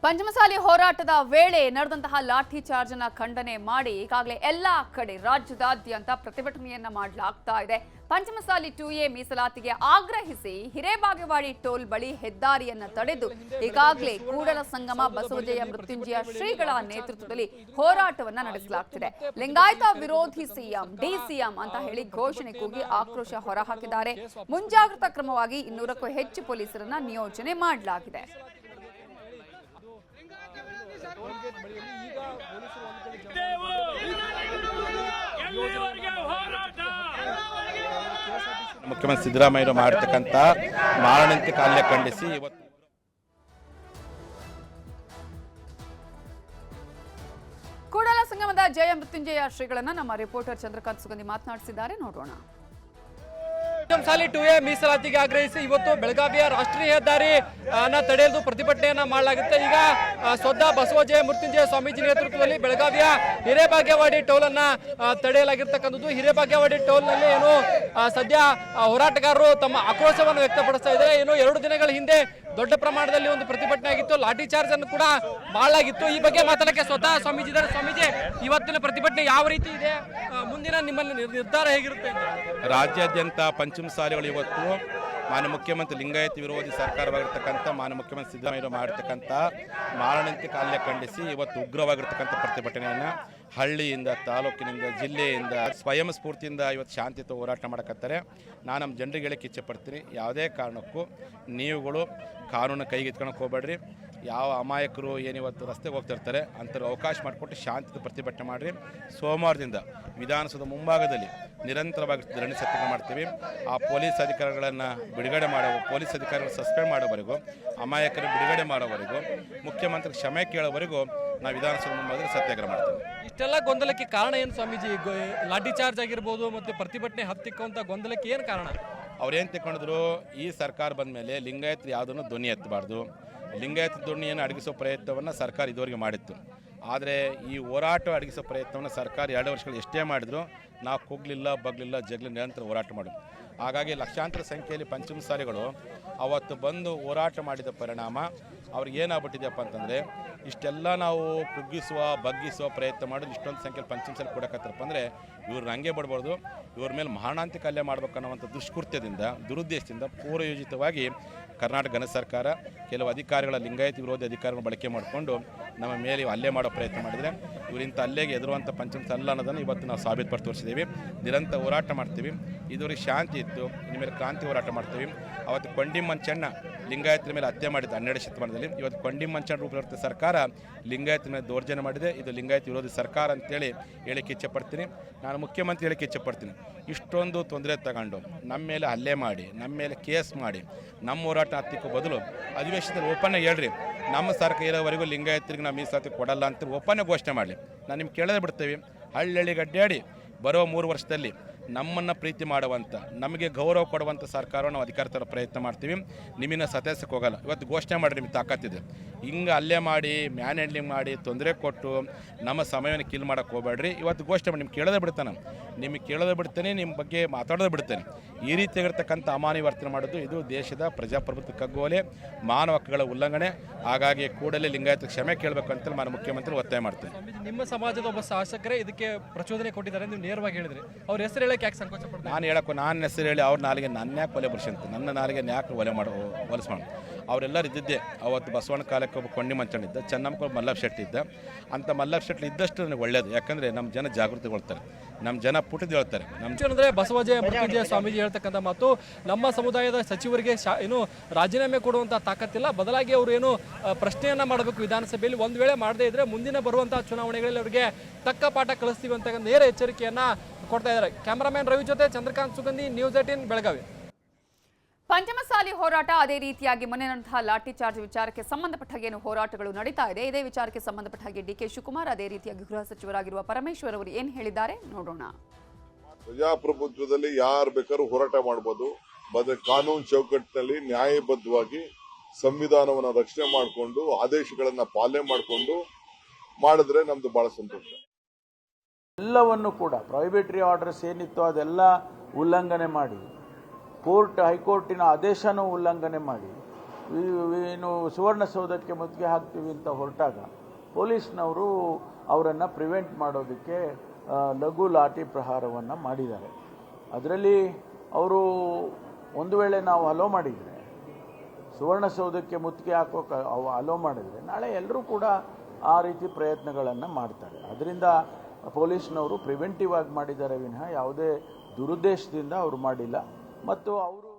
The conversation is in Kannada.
ಪಂಚಮಸಾಲಿ ಹೋರಾಟದ ವೇಳೆ ನಡೆದಂತಹ ಲಾಠಿ ಚಾರ್ಜ್ ಅನ್ನು ಖಂಡನೆ ಮಾಡಿ ಈಗಾಗಲೇ ಎಲ್ಲಾ ಕಡೆ ರಾಜ್ಯದಾದ್ಯಂತ ಪ್ರತಿಭಟನೆಯನ್ನ ಮಾಡಲಾಗ್ತಾ ಇದೆ. ಪಂಚಮಸಾಲಿ 2A ಮೀಸಲಾತಿಗೆ ಆಗ್ರಹಿಸಿ ಹಿರೇಬಾಗೇವಾಡಿ ಟೋಲ್ ಬಳಿ ಹೆದ್ದಾರಿಯನ್ನ ತಡೆದು ಈಗಾಗಲೇ ಕೂಡಲ ಸಂಗಮ ಬಸವಜಯ ಮೃತ್ಯುಂಜಯ ಶ್ರೀಗಳ ನೇತೃತ್ವದಲ್ಲಿ ಹೋರಾಟವನ್ನ ನಡೆಸಲಾಗ್ತಿದೆ. ಲಿಂಗಾಯತ ವಿರೋಧಿ ಸಿಎಂ ಡಿಸಿಎಂ ಅಂತ ಹೇಳಿ ಘೋಷಣೆ ಕೂಗಿ ಆಕ್ರೋಶ ಹೊರಹಾಕಿದ್ದಾರೆ. ಮುಂಜಾಗ್ರತಾ ಕ್ರಮವಾಗಿ 200ಕ್ಕೂ ಹೆಚ್ಚು ಪೊಲೀಸರನ್ನ ನಿಯೋಜನೆ ಮಾಡಲಾಗಿದೆ. ಮುಖ್ಯಮಂತ್ರಿ ಸಿದ್ದರಾಮಯ್ಯ ಮಾಡತಕ್ಕಂತ ಮಾರಣಾಂತಿಕ ಹಲ್ಲೆ ಖಂಡಿಸಿ ಇವತ್ತು ಕೂಡಲ ಸಂಗಮದ ಜಯ ಮೃತ್ಯುಂಜಯ ಶ್ರೀಗಳನ್ನ ನಮ್ಮ ರಿಪೋರ್ಟರ್ ಚಂದ್ರಕಾಂತ್ ಸುಗಂಧಿ ಮಾತನಾಡಿಸಿದ್ದಾರೆ, ನೋಡೋಣ. ಪಂಚಮಸಾಲಿ 2A ಮೀಸಲಾತಿಗೆ ಆಗ್ರಹಿಸಿ ಇವತ್ತು ಬೆಳಗಾವಿಯ ರಾಷ್ಟ್ರೀಯ ಹೆದ್ದಾರಿ ತಡೆಯಲು ಪ್ರತಿಭಟನೆಯನ್ನ ಮಾಡಲಾಗುತ್ತೆ. ಈಗ ಸ್ವತಃ ಬಸವಜಯ ಮೃತ್ಯುಂಜಯ ಸ್ವಾಮೀಜಿ ನೇತೃತ್ವದಲ್ಲಿ ಬೆಳಗಾವಿಯ ಹಿರೇಬಾಗೇವಾಡಿ ಟೋಲ್ ಅನ್ನ ತಡೆಯಲಾಗಿರ್ತಕ್ಕಂಥದ್ದು. ಹಿರೇಬಾಗೇವಾಡಿ ಟೋಲ್ ನಲ್ಲಿ ಏನು ಸದ್ಯ ಹೋರಾಟಗಾರರು ತಮ್ಮ ಆಕ್ರೋಶವನ್ನು ವ್ಯಕ್ತಪಡಿಸ್ತಾ ಇದ್ದಾರೆ. ಏನು 2 ದಿನಗಳ ಹಿಂದೆ ದೊಡ್ಡ ಪ್ರಮಾಣದಲ್ಲಿ ಒಂದು ಪ್ರತಿಭಟನೆ ಆಗಿತ್ತು, ಲಾಠಿ ಚಾರ್ಜ್ ಅನ್ನು ಕೂಡ ಮಾಡಲಾಗಿತ್ತು. ಈ ಬಗ್ಗೆ ಮಾತಾಡಕ್ಕೆ ಸ್ವತಃ ಸ್ವಾಮೀಜಿ ಇದ್ದಾರೆ. ಸ್ವಾಮೀಜಿ, ಇವತ್ತಿನ ಪ್ರತಿಭಟನೆ ಯಾವ ರೀತಿ ಇದೆ, ಮುಂದಿನ ನಿಮ್ಮಲ್ಲಿ ನಿರ್ಧಾರ ಹೇಗಿರುತ್ತೆ? ರಾಜ್ಯಾದ್ಯಂತ ಪಂಚಮಸಾಲಿಗಳು ಇವತ್ತು ಮಾನ್ಯ ಮುಖ್ಯಮಂತ್ರಿ ಲಿಂಗಾಯತ ವಿರೋಧಿ ಸರ್ಕಾರವಾಗಿರ್ತಕ್ಕಂಥ ಮಾನ್ಯ ಮುಖ್ಯಮಂತ್ರಿ ಸಿದ್ದರಾಮಯ್ಯ ಮಾಡಿರ್ತಕ್ಕಂಥ ಮಾರಣಾಂತಿಕ ಹಲ್ಲೆ ಖಂಡಿಸಿ ಇವತ್ತು ಉಗ್ರವಾಗಿರ್ತಕ್ಕಂಥ ಪ್ರತಿಭಟನೆಯನ್ನ ಹಳ್ಳಿಯಿಂದ, ತಾಲೂಕಿನಿಂದ, ಜಿಲ್ಲೆಯಿಂದ ಸ್ವಯಂ ಸ್ಫೂರ್ತಿಯಿಂದ ಇವತ್ತು ಶಾಂತಿಯುತ ಹೋರಾಟ ಮಾಡಕತ್ತಾರೆ. ನಾನು ನಮ್ಮ ಜನರಿಗೆ ಹೇಳಕ್ಕೆ ಇಚ್ಛೆ ಪಡ್ತೀನಿ, ಯಾವುದೇ ಕಾರಣಕ್ಕೂ ನೀವುಗಳು ಕಾನೂನು ಕೈಗೆತ್ಕೊಳಕ್ಕೆ ಹೋಗ್ಬೇಡ್ರಿ. ಯಾವ ಅಮಾಯಕರು ಏನಿವತ್ತು ರಸ್ತೆಗೆ ಹೋಗ್ತಿರ್ತಾರೆ ಅಂಥವ್ರು ಅವಕಾಶ ಮಾಡಿಕೊಟ್ಟು ಶಾಂತಿಯುತ ಪ್ರತಿಭಟನೆ ಮಾಡಿರಿ. ಸೋಮವಾರದಿಂದ ವಿಧಾನಸೌಧ ಮುಂಭಾಗದಲ್ಲಿ ನಿರಂತರವಾಗಿ ಧರಣಿ ಸತ್ಯಾಗ್ರಹ ಮಾಡ್ತೀವಿ. ಆ ಪೊಲೀಸ್ ಅಧಿಕಾರಿಗಳನ್ನು ಬಿಡುಗಡೆ ಪೊಲೀಸ್ ಅಧಿಕಾರಿಗಳು ಸಸ್ಪೆಂಡ್ ಮಾಡೋವರೆಗೂ, ಅಮಾಯಕರು ಬಿಡುಗಡೆ ಮಾಡೋವರೆಗೂ, ಮುಖ್ಯಮಂತ್ರಿ ಕ್ಷಮೆ ಕೇಳೋವರೆಗೂ ನಾವು ವಿಧಾನಸೌಧ ಮುಂಭಾಗದಲ್ಲಿ ಸತ್ಯಾಗ್ರಹ ಮಾಡ್ತೀವಿ. ಇಷ್ಟೆಲ್ಲ ಗೊಂದಲಕ್ಕೆ ಕಾರಣ ಏನು ಸ್ವಾಮೀಜಿ? ಲಾಠಿ ಚಾರ್ಜ್ ಆಗಿರ್ಬೋದು ಮತ್ತು ಪ್ರತಿಭಟನೆ ಹತ್ತಿಕ್ಕುವಂಥ ಗೊಂದಲಕ್ಕೆ ಏನು ಕಾರಣ? ಅವ್ರೇನು ತಿಳ್ಕೊಂಡಿದ್ರು, ಈ ಸರ್ಕಾರ ಬಂದ ಮೇಲೆ ಲಿಂಗಾಯತರು ಯಾವುದನ್ನು ಧ್ವನಿ ಎತ್ತಬಾರ್ದು, ಲಿಂಗಾಯತ ಧ್ವನಿಯನ್ನು ಅಡಗಿಸೋ ಪ್ರಯತ್ನವನ್ನು ಸರ್ಕಾರ ಇದುವರೆಗೆ ಮಾಡಿತ್ತು. ಆದರೆ ಈ ಹೋರಾಟ ಅಡಗಿಸೋ ಪ್ರಯತ್ನವನ್ನು ಸರ್ಕಾರ 2 ವರ್ಷಗಳು ಎಷ್ಟೇ ಮಾಡಿದ್ರು ನಾವು ಕುಗ್ಲಿಲ್ಲ, ಬಗ್ಲಿಲ್ಲ, ಜಗ್ಲಿ ನಿರಂತರ ಹೋರಾಟ ಮಾಡಿದ್ವಿ. ಹಾಗಾಗಿ ಲಕ್ಷಾಂತರ ಸಂಖ್ಯೆಯಲ್ಲಿ ಪಂಚಮಸಾಲಿಗಳು ಅವತ್ತು ಬಂದು ಹೋರಾಟ ಮಾಡಿದ ಪರಿಣಾಮ ಅವ್ರಿಗೆ ಏನಾಗ್ಬಿಟ್ಟಿದೆಯಪ್ಪ ಅಂತಂದರೆ, ಇಷ್ಟೆಲ್ಲ ನಾವು ಕುಗ್ಗಿಸುವ ಬಗ್ಗಿಸುವ ಪ್ರಯತ್ನ ಮಾಡೋದು ಇಷ್ಟೊಂದು ಸಂಖ್ಯೆಯಲ್ಲಿ ಪಂಚಮಸಾಲಿ ಕೊಡಕತ್ತಾರಪ್ಪ ಅಂದರೆ ಇವ್ರನ್ನ ಹಂಗೆ ಬಿಡ್ಬಾರ್ದು, ಇವ್ರ ಮೇಲೆ ಮಾರಣಾಂತಿಕ ಹಲ್ಲೆ ಮಾಡ್ಬೇಕನ್ನೋವಂಥ ದುಷ್ಕೃತ್ಯದಿಂದ, ದುರುದ್ದೇಶದಿಂದ ಪೂರ್ವಯೋಜಿತವಾಗಿ ಕರ್ನಾಟಕ ಘನ ಸರ್ಕಾರ ಕೆಲವು ಅಧಿಕಾರಿಗಳ ಲಿಂಗಾಯತ ವಿರೋಧಿ ಅಧಿಕಾರಿಗಳನ್ನು ಬಳಕೆ ಮಾಡಿಕೊಂಡು ನಮ್ಮ ಮೇಲೆ ಹಲ್ಲೆ ಮಾಡೋ ಪ್ರಯತ್ನ ಮಾಡಿದರೆ ಇವರಿಂಥ ಹಲ್ಲೆಗೆ ಎದುರುವಂಥ ಪಂಚಮಸಾಲಿ ಅಲ್ಲ ಅನ್ನೋದನ್ನು ಇವತ್ತು ನಾವು ಸಾಬೀತುಪಡಿಸಿ ತೋರಿಸಿದ್ದೀವಿ. ನಿರಂತರ ಹೋರಾಟ ಮಾಡ್ತೀವಿ. ಇದುವರೆಗೆ ಶಾಂತಿ ಇತ್ತು, ಇನ್ಮೇಲೆ ಕ್ರಾಂತಿ ಹೋರಾಟ ಮಾಡ್ತೀವಿ. ಅವತ್ತು ಕೊಂಡಿ ಮಂಚಣ್ಣ ಲಿಂಗಾಯತರ ಮೇಲೆ ಹತ್ಯೆ ಮಾಡಿದ್ದು 12ನೇ ಶತಮಾನದಲ್ಲಿ. ಇವತ್ತು ಕೊಂಡಿ ಮಂಚಣ್ಣ ರೂಪದ ಸರ್ಕಾರ ಲಿಂಗಾಯತರ ಮೇಲೆ ದೌರ್ಜನ್ಯ ಮಾಡಿದೆ. ಇದು ಲಿಂಗಾಯತ ವಿರೋಧಿ ಸರ್ಕಾರ ಅಂತೇಳಿ ಹೇಳಿಕ್ಕೆ ಇಚ್ಛೆ ಪಡ್ತೀನಿ. ನಾನು ಮುಖ್ಯಮಂತ್ರಿ ಹೇಳಿಕ್ಕೆ ಇಚ್ಛೆ ಪಡ್ತೀನಿ, ಇಷ್ಟೊಂದು ತೊಂದರೆ ತಗೊಂಡು ನಮ್ಮ ಮೇಲೆ ಹಲ್ಲೆ ಮಾಡಿ, ನಮ್ಮ ಮೇಲೆ ಕೇಸ್ ಮಾಡಿ, ನಮ್ಮ ಹೋರಾಟ ಹತ್ತಿಕ್ಕೋ ಬದಲು ಅಧಿವೇಶನದಲ್ಲಿ ಓಪನ್ ಹೇಳ್ರಿ, ನಮ್ಮ ಸರ್ಕಾರ ಇರೋವರೆಗೂ ಲಿಂಗಾಯತರಿಗೆ ನಾವು ಮೀಸಲಾತಿ ಕೊಡಲ್ಲ ಅಂತ ಓಪನ್ ಘೋಷಣೆ ಮಾಡಲಿ. ನಾನು ನಿಮ್ಗೆ ಕೇಳದೆ ಬಿಡ್ತೇವೆ. ಹಳ್ಳಿ ಗಡ್ಡಾಡಿ ಬರೋ 3 ವರ್ಷದಲ್ಲಿ ನಮ್ಮನ್ನು ಪ್ರೀತಿ ಮಾಡುವಂಥ, ನಮಗೆ ಗೌರವ ಕೊಡುವಂಥ ಸರ್ಕಾರವನ್ನು ನಾವು ಅಧಿಕಾರ ತರೋ ಪ್ರಯತ್ನ ಮಾಡ್ತೀವಿ. ನಿಮ್ಮನ್ನು ಸತಾಯಿಸಕ್ಕೆ ಹೋಗಲ್ಲ. ಇವತ್ತು ಘೋಷಣೆ ಮಾಡಿರಿ, ನಿಮ್ಗೆ ತಾಕತ್ತಿದೆ. ಹಿಂಗೆ ಹಲ್ಲೆ ಮಾಡಿ, ಮ್ಯಾನ್ ಹ್ಯಾಂಡ್ಲಿಂಗ್ ಮಾಡಿ, ತೊಂದರೆ ಕೊಟ್ಟು ನಮ್ಮ ಸಮಯವನ್ನು ಕಿಲ್ ಮಾಡೋಕ್ಕೆ ಹೋಗಬೇಡ್ರಿ. ಇವತ್ತು ಘೋಷಣೆ ಮಾಡಿ, ನಿಮ್ಗೆ ಕೇಳೋದೇ ಬಿಡ್ತಾನೆ, ನಿಮಗೆ ಕೇಳೋದೇ ಬಿಡ್ತೇನೆ, ನಿಮ್ಮ ಬಗ್ಗೆ ಮಾತಾಡೋದೇ ಬಿಡ್ತೇನೆ. ಈ ರೀತಿಯಾಗಿರ್ತಕ್ಕಂಥ ಅಮಾನವೀಯ ವರ್ತನೆ ಮಾಡೋದು ಇದು ದೇಶದ ಪ್ರಜಾಪ್ರಭುತ್ವ ಕಗ್ಗೋಲೆ, ಮಾನವ ಹಕ್ಕುಗಳ ಉಲ್ಲಂಘನೆ. ಹಾಗಾಗಿ ಕೂಡಲೇ ಲಿಂಗಾಯತ ಕ್ಷಮೆ ಕೇಳಬೇಕು ಅಂತೇಳಿ ನಾನು ಮುಖ್ಯಮಂತ್ರಿ ಒತ್ತಾಯ ಮಾಡ್ತೇನೆ. ನಿಮ್ಮ ಸಮಾಜದ ಒಬ್ಬ ಶಾಸಕರೇ ಇದಕ್ಕೆ ಪ್ರಚೋದನೆ ಕೊಟ್ಟಿದ್ದಾರೆ, ನೀವು ನೇರವಾಗಿ ಹೇಳಿದ್ರಿ. ಅವ್ರ ಹೆಸರು ಹೇಳಕ್ಕೆ ಯಾಕೆ ಸಂಕೋಚ ಪಡ್ತಾರೆ? ನಾನು ಹೇಳಕ್ಕೂ, ನಾನು ಹೆಸರು ಹೇಳಿ ಅವ್ರ ನಾಲಿಗೆ ನನ್ನ ಯಾಕೆ ಒಲೆ ಬರ್ಸಂತ, ನನ್ನ ನಾಲಿಗೆ ಯಾಕೆ ಹೊಲಸು ಮಾಡು. ಅವರೆಲ್ಲರೂ ಇದ್ದಿದ್ದೆ. ಅವತ್ತು ಬಸವಣ್ಣ ಕಾಲಕ್ಕೆ ಒಬ್ಬ ಕೊಂಡಿ ಮಂಚಣ್ಣ ಇದ್ದ, ಚೆನ್ನಮ್ಮ ಮಲ್ಲಪ್ಪ ಶೆಟ್ಟಿ ಇದ್ದ. ಅಂಥ ಮಲ್ಲಪ್ಪ ಶೆಟ್ಟಿ ಇದ್ದಷ್ಟು ನನಗೆ ಒಳ್ಳೇದು. ಯಾಕಂದರೆ ನಮ್ಮ ಜನ ಜಾಗೃತಿಗೊಳ್ತಾರೆ, ನಮ್ಮ ಜನ ಪುಟಿದು ಹೇಳ್ತಾರೆ. ಅಂದರೆ ಬಸವಜಯ ಮೃತ್ಯುಂಜಯ ಸ್ವಾಮೀಜಿ ಹೇಳ್ತಕ್ಕಂಥ ಮಾತು, ನಮ್ಮ ಸಮುದಾಯದ ಸಚಿವರಿಗೆ ಏನು ರಾಜೀನಾಮೆ ಕೊಡುವಂಥ ತಾಕತ್ತಿಲ್ಲ, ಬದಲಾಗಿ ಅವರು ಏನು ಪ್ರಶ್ನೆಯನ್ನು ಮಾಡಬೇಕು ವಿಧಾನಸಭೆಯಲ್ಲಿ. ಒಂದು ವೇಳೆ ಮಾಡದೇ ಇದ್ದರೆ ಮುಂದಿನ ಬರುವಂಥ ಚುನಾವಣೆಗಳಲ್ಲಿ ಅವರಿಗೆ ತಕ್ಕ ಪಾಠ ಕಳಿಸ್ತೀವಿ ಅಂತ ನೇರ ಎಚ್ಚರಿಕೆಯನ್ನು ಕೊಡ್ತಾ ಇದ್ದಾರೆ. ಕ್ಯಾಮರಾಮನ್ ರವಿ ಜೊತೆ ಚಂದ್ರಕಾಂತ್ ಸುಗಂಧಿ, ನ್ಯೂಸ್ 18 ಬೆಳಗಾವಿ. ಪಂಚಮಸಾಲಿ ಹೋರಾಟ ಅದೇ ರೀತಿಯಾಗಿ ಮೊನ್ನೆ ನಡೆದಂತಹ ಲಾಠಿ ಚಾರ್ಜ್ ವಿಚಾರಕ್ಕೆ ಸಂಬಂಧಪಟ್ಟ ಹಾಗೆ ಹೋರಾಟಗಳು ನಡೀತಾ ಇದೆ. ಇದೇ ವಿಚಾರಕ್ಕೆ ಸಂಬಂಧಪಟ್ಟ ಹಾಗೆ ಡಿ ಕೆ ಶಿವಕುಮಾರ್, ಅದೇ ರೀತಿಯಾಗಿ ಗೃಹ ಸಚಿವರಾಗಿರುವ ಪರಮೇಶ್ವರ್ ಅವರು ಏನು ಹೇಳಿದ್ದಾರೆ ನೋಡೋಣ. ಪ್ರಜಾಪ್ರಭುತ್ವದಲ್ಲಿ ಯಾರು ಬೇಕಾದ್ರೂ ಹೋರಾಟ ಮಾಡಬಹುದು. ಕಾನೂನು ಚೌಕಟ್ಟಿನಲ್ಲಿ ನ್ಯಾಯಬದ್ಧವಾಗಿ ಸಂವಿಧಾನವನ್ನು ರಕ್ಷಣೆ ಮಾಡಿಕೊಂಡು ಆದೇಶಗಳನ್ನ ಪಾಲನೆ ಮಾಡಿಕೊಂಡು ಮಾಡಿದ್ರೆ ನಮ್ದು ಬಹಳ ಸಂತೋಷ. ಎಲ್ಲವನ್ನು ಕೂಡ ಪ್ರೊಹಿಬಿಟರಿ ಆರ್ಡರ್ಸ್ ಏನಿತ್ತು ಅದೆಲ್ಲ ಉಲ್ಲಂಘನೆ ಮಾಡಿ, ಕೋರ್ಟ್ ಹೈಕೋರ್ಟಿನ ಆದೇಶನೂ ಉಲ್ಲಂಘನೆ ಮಾಡಿ ಏನು ಸುವರ್ಣಸೌಧಕ್ಕೆ ಮುತ್ತಿಗೆ ಹಾಕ್ತೀವಿ ಅಂತ ಹೊರಟಾಗ ಪೊಲೀಸ್ನವರು ಅವರನ್ನು ಪ್ರಿವೆಂಟ್ ಮಾಡೋದಕ್ಕೆ ಲಘು ಲಾಠಿ ಪ್ರಹಾರವನ್ನು ಮಾಡಿದ್ದಾರೆ. ಅದರಲ್ಲಿ ಅವರು ಒಂದು ವೇಳೆ ನಾವು ಅಲೋ ಮಾಡಿದರೆ, ಸುವರ್ಣಸೌಧಕ್ಕೆ ಮುತ್ತಿಗೆ ಹಾಕೋಕೆ ಅಲೋ ಮಾಡಿದರೆ, ನಾಳೆ ಎಲ್ಲರೂ ಕೂಡ ಆ ರೀತಿ ಪ್ರಯತ್ನಗಳನ್ನು ಮಾಡ್ತಾರೆ. ಅದರಿಂದ ಪೊಲೀಸ್ನವರು ಪ್ರಿವೆಂಟಿವ್ ಆಗಿ ಮಾಡಿದ್ದಾರೆ ವಿನಃ ಯಾವುದೇ ದುರುದ್ದೇಶದಿಂದ ಅವರು ಮಾಡಿಲ್ಲ. ಮತ್ತು ಅವರು